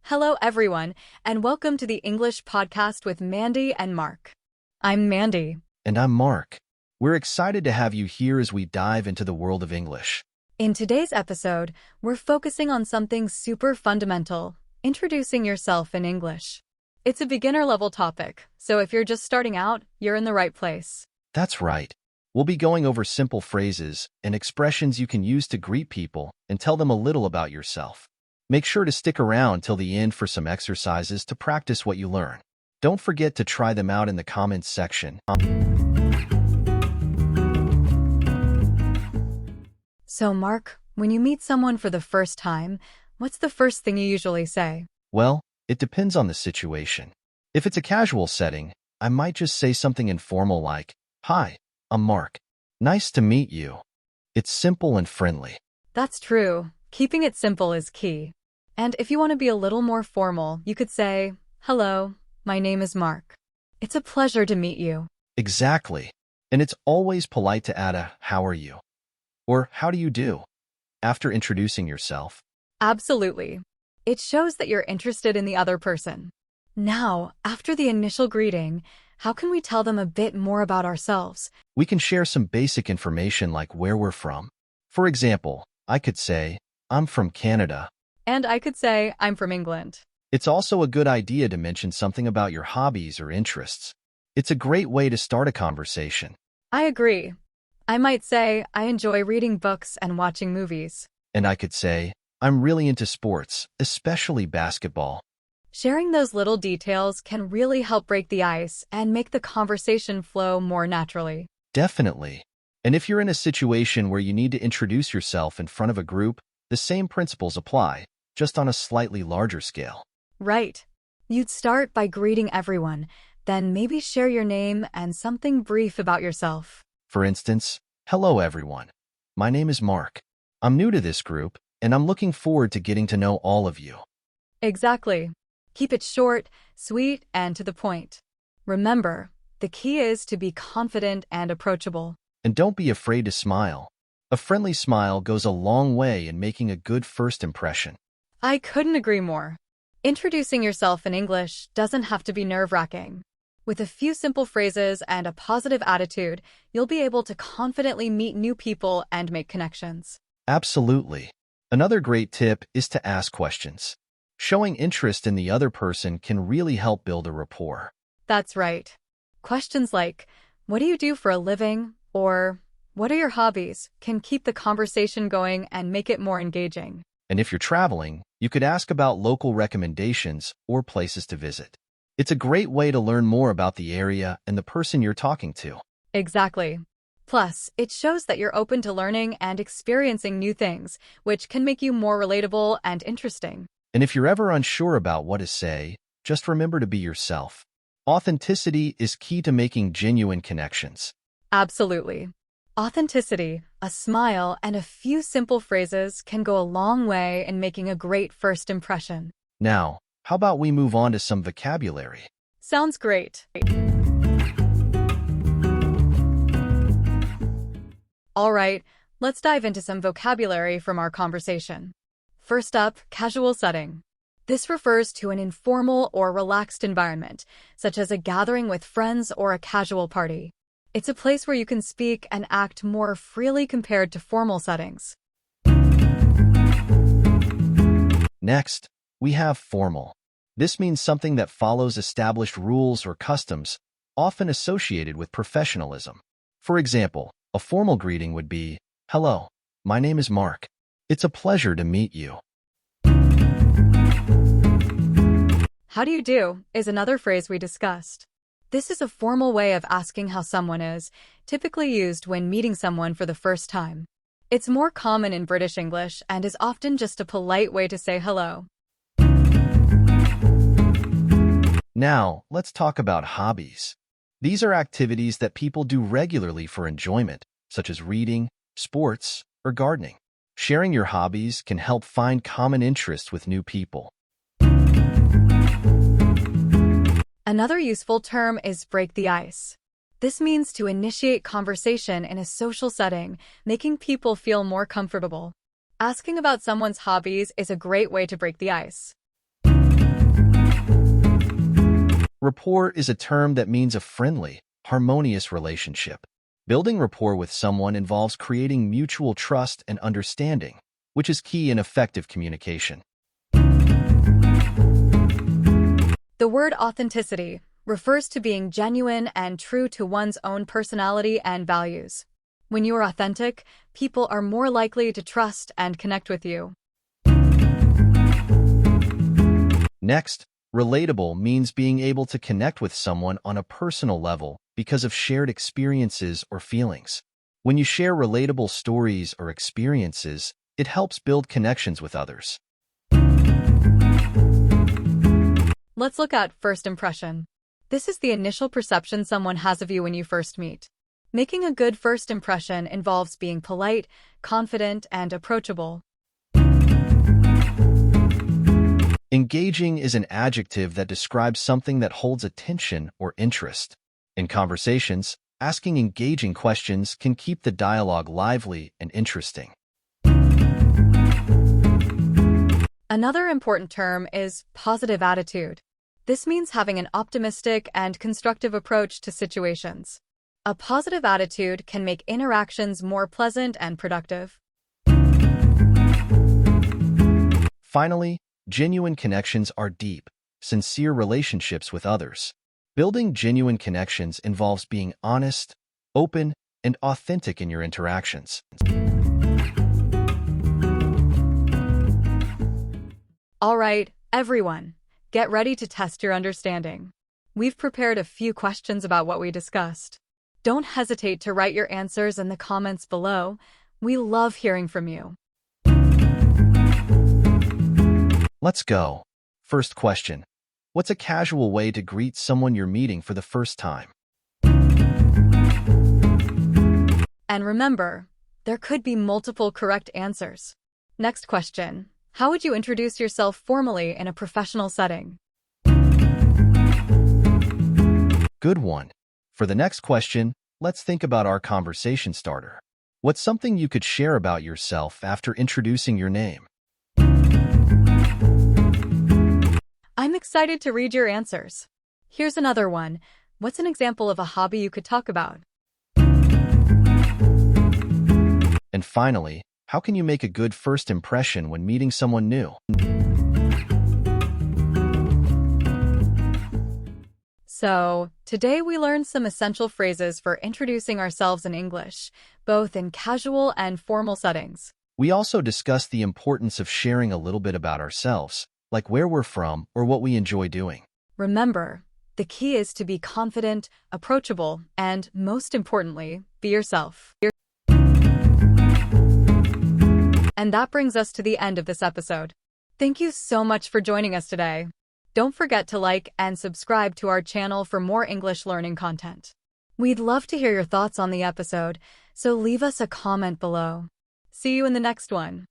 Hello, everyone, and welcome to the English podcast with Mandy and Mark. I'm Mandy. And I'm Mark. We're excited to have you here as we dive into the world of English. In today's episode, we're focusing on something super fundamental, introducing yourself in English. It's a beginner-level topic, so if you're just starting out, you're in the right place. That's right. We'll be going over simple phrases and expressions you can use to greet people and tell them a little about yourself. Make sure to stick around till the end for some exercises to practice what you learn. Don't forget to try them out in the comments section. So, Mark, when you meet someone for the first time, what's the first thing you usually say? Well, it depends on the situation. If it's a casual setting, I might just say something informal like, "Hi, I'm Mark. Nice to meet you." It's simple and friendly. That's true. Keeping it simple is key. And if you want to be a little more formal, you could say, "Hello, my name is Mark. It's a pleasure to meet you." Exactly. And it's always polite to add a "How are you?" or "How do you do?" after introducing yourself. Absolutely. It shows that you're interested in the other person. Now, after the initial greeting, how can we tell them a bit more about ourselves? We can share some basic information like where we're from. For example, I could say, "I'm from Canada." And I could say, "I'm from England." It's also a good idea to mention something about your hobbies or interests. It's a great way to start a conversation. I agree. I might say, "I enjoy reading books and watching movies." And I could say, "I'm really into sports, especially basketball." Sharing those little details can really help break the ice and make the conversation flow more naturally. Definitely. And if you're in a situation where you need to introduce yourself in front of a group, the same principles apply, just on a slightly larger scale. Right. You'd start by greeting everyone, then maybe share your name and something brief about yourself. For instance, "Hello everyone. My name is Mark. I'm new to this group, and I'm looking forward to getting to know all of you." Exactly. Keep it short, sweet, and to the point. Remember, the key is to be confident and approachable. And don't be afraid to smile. A friendly smile goes a long way in making a good first impression. I couldn't agree more. Introducing yourself in English doesn't have to be nerve-wracking. With a few simple phrases and a positive attitude, you'll be able to confidently meet new people and make connections. Absolutely. Another great tip is to ask questions. Showing interest in the other person can really help build a rapport. That's right. Questions like, "What do you do for a living?" or "What are your hobbies?" can keep the conversation going and make it more engaging. And if you're traveling, you could ask about local recommendations or places to visit. It's a great way to learn more about the area and the person you're talking to. Exactly. Plus, it shows that you're open to learning and experiencing new things, which can make you more relatable and interesting. And if you're ever unsure about what to say, just remember to be yourself. Authenticity is key to making genuine connections. Absolutely. Authenticity, a smile, and a few simple phrases can go a long way in making a great first impression. Now, how about we move on to some vocabulary? Sounds great. All right, let's dive into some vocabulary from our conversation. First up, casual setting. This refers to an informal or relaxed environment, such as a gathering with friends or a casual party. It's a place where you can speak and act more freely compared to formal settings. Next, we have formal. This means something that follows established rules or customs, often associated with professionalism. For example, a formal greeting would be, "Hello, my name is Mark. It's a pleasure to meet you." "How do you do?" is another phrase we discussed. This is a formal way of asking how someone is, typically used when meeting someone for the first time. It's more common in British English and is often just a polite way to say hello. Now, let's talk about hobbies. These are activities that people do regularly for enjoyment, such as reading, sports, or gardening. Sharing your hobbies can help find common interests with new people. Another useful term is break the ice. This means to initiate conversation in a social setting, making people feel more comfortable. Asking about someone's hobbies is a great way to break the ice. Rapport is a term that means a friendly, harmonious relationship. Building rapport with someone involves creating mutual trust and understanding, which is key in effective communication. The word authenticity refers to being genuine and true to one's own personality and values. When you are authentic, people are more likely to trust and connect with you. Next, relatable means being able to connect with someone on a personal level because of shared experiences or feelings. When you share relatable stories or experiences, it helps build connections with others. Let's look at first impression. This is the initial perception someone has of you when you first meet. Making a good first impression involves being polite, confident, and approachable. Engaging is an adjective that describes something that holds attention or interest. In conversations, asking engaging questions can keep the dialogue lively and interesting. Another important term is positive attitude. This means having an optimistic and constructive approach to situations. A positive attitude can make interactions more pleasant and productive. Finally, genuine connections are deep, sincere relationships with others. Building genuine connections involves being honest, open, and authentic in your interactions. All right, everyone, get ready to test your understanding. We've prepared a few questions about what we discussed. Don't hesitate to write your answers in the comments below. We love hearing from you. Let's go. First question. What's a casual way to greet someone you're meeting for the first time? And remember, there could be multiple correct answers. Next question. How would you introduce yourself formally in a professional setting? Good one. For the next question, let's think about our conversation starter. What's something you could share about yourself after introducing your name? I'm excited to read your answers. Here's another one. What's an example of a hobby you could talk about? And finally, how can you make a good first impression when meeting someone new? So, today we learned some essential phrases for introducing ourselves in English, both in casual and formal settings. We also discussed the importance of sharing a little bit about ourselves, like where we're from or what we enjoy doing. Remember, the key is to be confident, approachable, and, most importantly, be yourself. And that brings us to the end of this episode. Thank you so much for joining us today. Don't forget to like and subscribe to our channel for more English learning content. We'd love to hear your thoughts on the episode, so leave us a comment below. See you in the next one.